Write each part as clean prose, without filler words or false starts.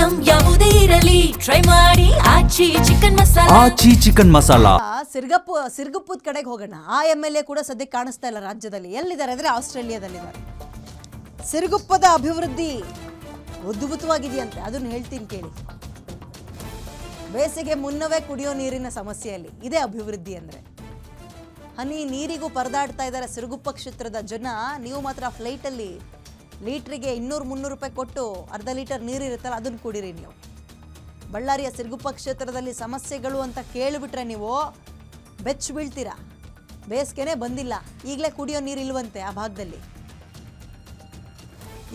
Item ಯಾವುದೇ ಇರಲಿ try ಮಾಡಿ ಆಚಿ ಚಿಕನ್ ಮಸಾಲಾ. ಆಚಿ ಚಿಕನ್ ಮಸಾಲಾ. ಸಿರ್ಗುಪ್ಪದ ಕಡೆಗೆ ಹೋಗೋಣ. ಆ MLA ಕೂಡ ಸದ್ಯಕ್ಕೆ ಕಾಣಿಸ್ತಾ ಇಲ್ಲ ರಾಜ್ಯದಲ್ಲಿ. ಎಲ್ಲಿದ್ದಾರೆ ಅಂದ್ರೆ ಆಸ್ಟ್ರೇಲಿಯಾದಲ್ಲಿದ್ದಾರೆ. ಸಿರುಗುಪ್ಪದ ಅಭಿವೃದ್ಧಿ ಅದ್ಭುತವಾಗಿದೆಯಂತೆ, ಅದನ್ನು ಹೇಳ್ತೀನಿ ಕೇಳಿ. ಬೇಸಿಗೆ ಮುನ್ನವೇ ಕುಡಿಯೋ ನೀರಿನ ಸಮಸ್ಯೆಯಲ್ಲಿ ಇದೇ ಅಭಿವೃದ್ಧಿ ಅಂದರೆ. ಹನಿ ನೀರಿಗೂ ಪರದಾಡ್ತಾ ಇದ್ದಾರೆ ಸಿರುಗುಪ್ಪ ಕ್ಷೇತ್ರದ ಜನ. ನೀವು ಮಾತ್ರ ಫ್ಲೈಟಲ್ಲಿ ಲೀಟ್ರಿಗೆ 200-300 ರೂಪಾಯಿ ಕೊಟ್ಟು ಅರ್ಧ ಲೀಟರ್ ನೀರು ಇರುತ್ತಲ್ಲ ಅದನ್ನು ಕುಡೀರಿ ನೀವು. ಬಳ್ಳಾರಿಯ ಸಿರುಗುಪ್ಪ ಕ್ಷೇತ್ರದಲ್ಲಿ ಸಮಸ್ಯೆಗಳು ಅಂತ ಕೇಳಿಬಿಟ್ರೆ ನೀವು ಬೆಚ್ಚ ಬೀಳ್ತೀರಾ. ಬೇಸಿಗೆನೇ ಬಂದಿಲ್ಲ, ಈಗಲೇ ಕುಡಿಯೋ ನೀರು ಇಲ್ವಂತೆ ಆ ಭಾಗದಲ್ಲಿ.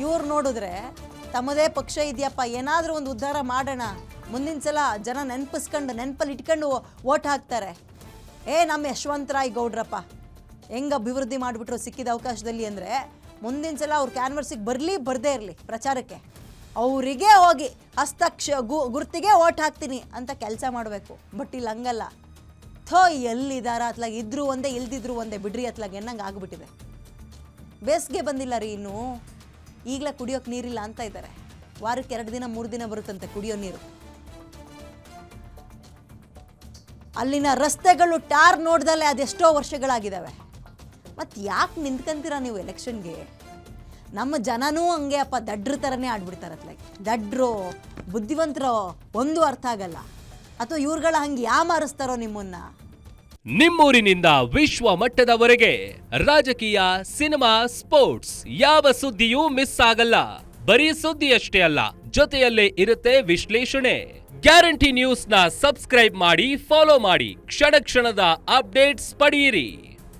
ಇವ್ರು ನೋಡಿದ್ರೆ ತಮ್ಮದೇ ಪಕ್ಷ ಇದೆಯಪ್ಪ, ಏನಾದರೂ ಒಂದು ಉದ್ಧಾರ ಮಾಡೋಣ, ಮುಂದಿನ ಸಲ ಜನ ನೆನಪಲ್ಲಿ ಇಟ್ಕೊಂಡು ಓಟ್ ಹಾಕ್ತಾರೆ. ನಮ್ಮ ಯಶವಂತರಾಯ್ ಗೌಡ್ರಪ್ಪ ಹೆಂಗೆ ಅಭಿವೃದ್ಧಿ ಮಾಡಿಬಿಟ್ರು ಸಿಕ್ಕಿದ ಅವಕಾಶದಲ್ಲಿ ಅಂದರೆ, ಮುಂದಿನ ಸಲ ಅವ್ರು ಕ್ಯಾನ್ವರ್ಸಿಗೆ ಬರದೇ ಇರಲಿ ಪ್ರಚಾರಕ್ಕೆ, ಅವರಿಗೆ ಹೋಗಿ ಗುರ್ತಿಗೆ ಓಟ್ ಹಾಕ್ತೀನಿ ಅಂತ ಕೆಲಸ ಮಾಡಬೇಕು. ಬಟ್ ಇಲ್ಲಿ ಹಂಗಲ್ಲ. ಎಲ್ಲಿದಾರ ಅತ್ಲಾಗ ಇದ್ರೂ ಒಂದೇ ಇಲ್ದಿದ್ರು ಒಂದೇ ಬಿಡ್ರಿ ಅತ್ಲಾಗ ಎನ್ನಂಗೆ ಆಗ್ಬಿಟ್ಟಿದೆ. ಬೇಸಿಗೆ ಬಂದಿಲ್ಲ ರೀ ಇನ್ನೂ, ಈಗಲೇ ಕುಡಿಯೋಕೆ ನೀರಿಲ್ಲ ಅಂತ ಇದ್ದಾರೆ. ವಾರಕ್ಕೆ 2 ದಿನ 3 ದಿನ ಬರುತ್ತಂತೆ ಕುಡಿಯೋ ನೀರು. ಅಲ್ಲಿನ ರಸ್ತೆಗಳು ಟಾರ್ ನೋಡ್ದಲ್ಲೇ ಅದೆಷ್ಟೋ ವರ್ಷಗಳಾಗಿದ್ದಾವೆ. ಮತ್ತು ಯಾಕೆ ನಿಂತ್ಕೊಂತೀರ ನೀವು ಎಲೆಕ್ಷನ್ಗೆ? ನಮ್ಮ ಜನನೂ ಹಂಗೆ ಅಪ್ಪ, ದಡ್ರ ಥರನೇ ಆಡ್ಬಿಡ್ತಾರೆ ಅತ್ಲಾಗೆ. ದಡ್ರೋ ಬುದ್ಧಿವಂತರೋ ಒಂದು ಅರ್ಥ ಆಗಲ್ಲ. ಅಥವಾ ಇವ್ರುಗಳ ಹಂಗೆ ಯಾಮಾರಿಸ್ತಾರೋ ನಿಮ್ಮನ್ನ. ನಿಮ್ಮೂರಿನಿಂದ ವಿಶ್ವ ಮಟ್ಟದವರೆಗೆ ರಾಜಕೀಯ, ಸಿನಿಮಾ, ಸ್ಪೋರ್ಟ್ಸ್ ಯಾವ ಸುದ್ದಿಯೂ ಮಿಸ್ ಆಗಲ್ಲ. ಬರೀ ಸುದ್ದಿಯಷ್ಟೇ ಅಲ್ಲ, ಜೊತೆಯಲ್ಲೇ ಇರುತ್ತೆ ವಿಶ್ಲೇಷಣೆ. ಗ್ಯಾರಂಟಿ ನ್ಯೂಸ್ ನ ಸಬ್ಸ್ಕ್ರೈಬ್ ಮಾಡಿ, ಫಾಲೋ ಮಾಡಿ, ಕ್ಷಣ ಕ್ಷಣದ ಅಪ್ಡೇಟ್ಸ್ ಪಡೆಯಿರಿ.